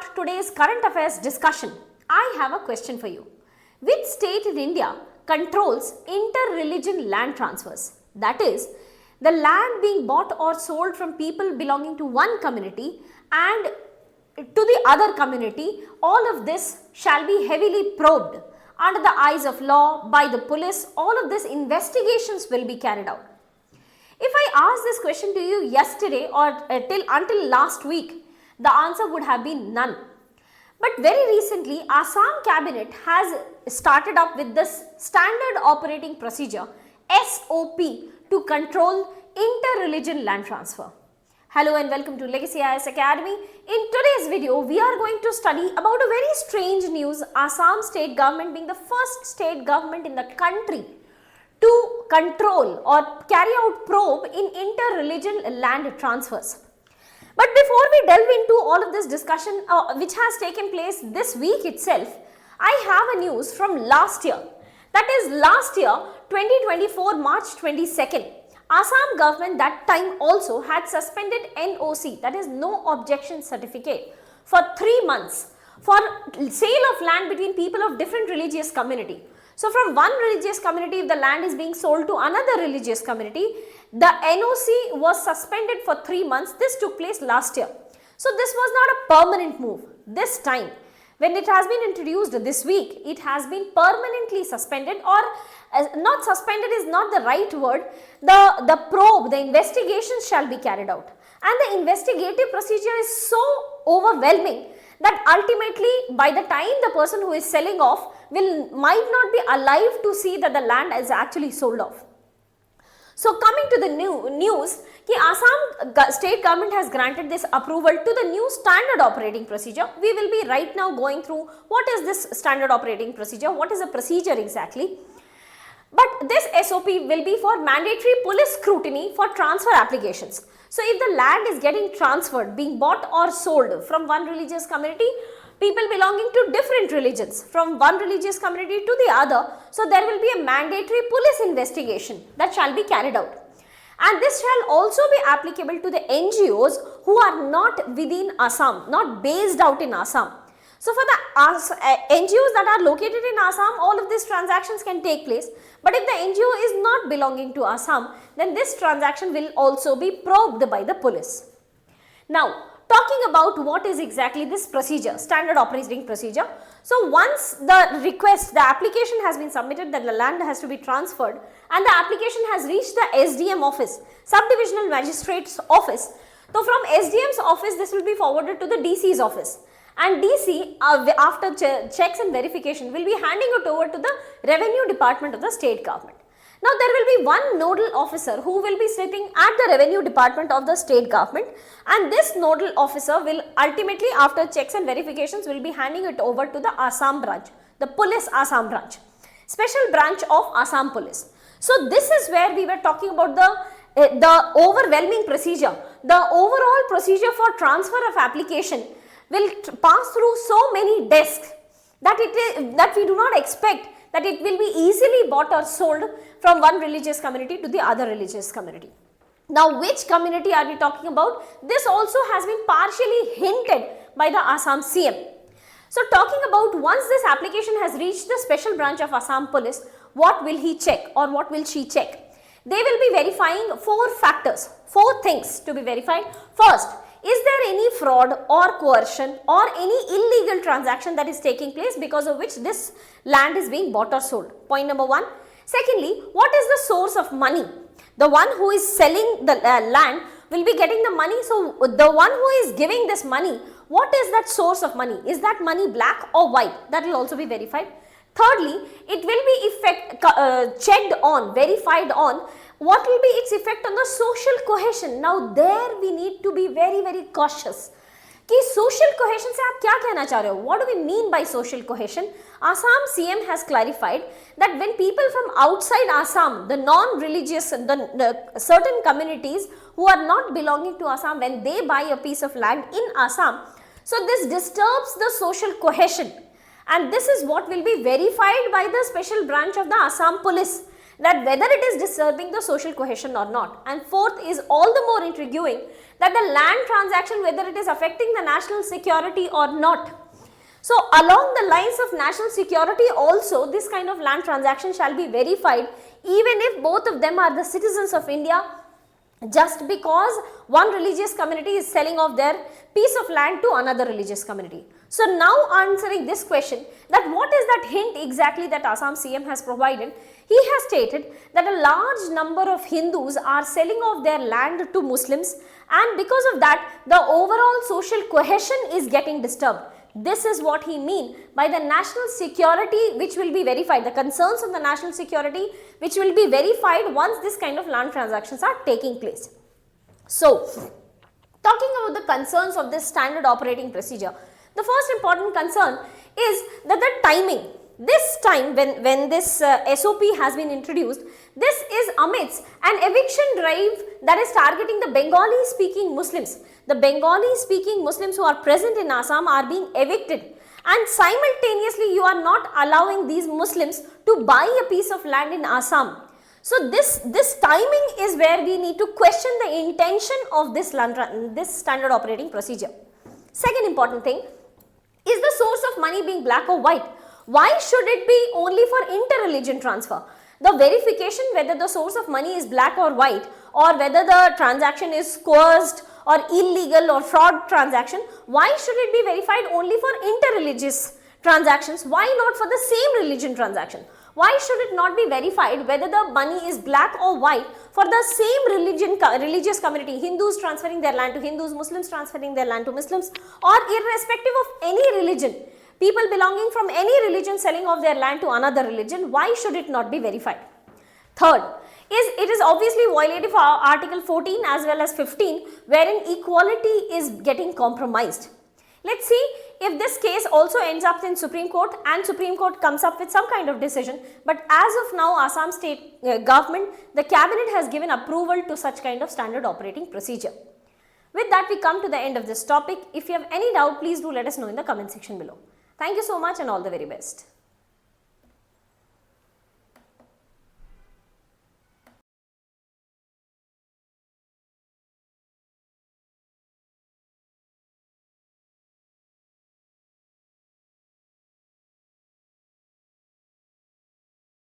start today's current affairs discussion, I have a question for you. Which state in India controls inter-religion land transfers? That is, the land being bought or sold from people belonging to one community and to the other community. All of this shall be heavily probed under the eyes of law by the police. All of these investigations will be carried out. If I asked this question to you yesterday or until last week, the answer would have been none. But very recently, Assam cabinet has started up with this standard operating procedure SOP to control inter-religion land transfer. Hello and welcome to Legacy IAS Academy. In today's video, we are going to study about a very strange news. Assam state government being the first state government in the country to control or carry out probe in inter-religion land transfers. But before we delve into all of this discussion which has taken place this week itself, I have a news from last year. That is last year, 2024 March 22nd. Assam government that time also had suspended NOC, that is no objection certificate, for 3 months for sale of land between people of different religious community. So from one religious community, if the land is being sold to another religious community, the NOC was suspended for 3 months. This took place last year. So this was not a permanent move. This time, when it has been introduced this week, it has been permanently suspended, or not suspended is not the right word. The probe, the investigation shall be carried out. And the investigative procedure is so overwhelming that ultimately by the time the person who is selling off might not be alive to see that the land is actually sold off. So coming to the news, Assam state government has granted this approval to the new standard operating procedure. We will be right now going through what is this standard operating procedure, what is the procedure exactly. But this SOP will be for mandatory police scrutiny for transfer applications. So if the land is getting transferred, being bought or sold from one religious community, people belonging to different religions from one religious community to the other, so there will be a mandatory police investigation that shall be carried out. And this shall also be applicable to the NGOs who are not within Assam, not based out in Assam. So for the NGOs that are located in Assam, all of these transactions can take place. But if the NGO is not belonging to Assam, then this transaction will also be probed by the police. Now, talking about what is exactly this procedure, standard operating procedure. So once the request, the application has been submitted that the land has to be transferred and the application has reached the SDM office, subdivisional magistrate's office. So from SDM's office, this will be forwarded to the DC's office. And DC, after checks and verification, will be handing it over to the revenue department of the state government. Now there will be one nodal officer who will be sitting at the revenue department of the state government, and this nodal officer will ultimately, after checks and verifications, will be handing it over to the Assam branch, the police Assam branch, special branch of Assam police. So this is where we were talking about the overwhelming procedure. The overall procedure for transfer of application will pass through so many desks that we do not expect that it will be easily bought or sold from one religious community to the other religious community. Now, which community are we talking about? This also has been partially hinted by the Assam CM. So, talking about once this application has reached the special branch of Assam police, what will he check or what will she check? They will be verifying 4 factors, 4 things to be verified. First, is there any fraud or coercion or any illegal transaction that is taking place because of which this land is being bought or sold? Point number 1. Secondly, what is the source of money? The one who is selling the land will be getting the money. So, the one who is giving this money, what is that source of money? Is that money black or white? That will also be verified. Thirdly, it will be checked on, verified on, what will be its effect on the social cohesion. Now there we need to be very, very cautious. कि social cohesion से आप क्या कहना चाह रहे हो? What do we mean by social cohesion? Assam CM has clarified that when people from outside Assam, the non-religious, the certain communities who are not belonging to Assam, when they buy a piece of land in Assam, so this disturbs the social cohesion. And this is what will be verified by the special branch of the Assam police. that whether it is disturbing the social cohesion or not. And fourth is all the more intriguing that the land transaction, whether it is affecting the national security or not. So along the lines of national security also, this kind of land transaction shall be verified even if both of them are the citizens of India, just because one religious community is selling off their piece of land to another religious community. So now answering this question, that what is that hint exactly that Assam CM has provided? He has stated that a large number of Hindus are selling off their land to Muslims, and because of that the overall social cohesion is getting disturbed. This is what he means by the national security which will be verified, the concerns of the national security which will be verified once this kind of land transactions are taking place. So, talking about the concerns of this standard operating procedure, the first important concern is that the timing. This time when this SOP has been introduced, this is amidst an eviction drive that is targeting the Bengali speaking Muslims. The Bengali speaking Muslims who are present in Assam are being evicted, and simultaneously you are not allowing these Muslims to buy a piece of land in Assam. So this timing is where we need to question the intention of this standard operating procedure. Second important thing is the source of money being black or white. Why should it be only for inter-religion transfer? The verification whether the source of money is black or white, or whether the transaction is coerced or illegal or fraud transaction, why should it be verified only for inter-religious transactions? Why not for the same religion transaction? Why should it not be verified whether the money is black or white for the same religious community, Hindus transferring their land to Hindus, Muslims transferring their land to Muslims, or irrespective of any religion, people belonging from any religion selling off their land to another religion, why should it not be verified? Third, it is obviously violative of Article 14 as well as 15, wherein equality is getting compromised. Let's see if this case also ends up in Supreme Court and Supreme Court comes up with some kind of decision. But as of now, Assam state government, the cabinet has given approval to such kind of standard operating procedure. With that, we come to the end of this topic. If you have any doubt, please do let us know in the comment section below. Thank you so much and all the very best.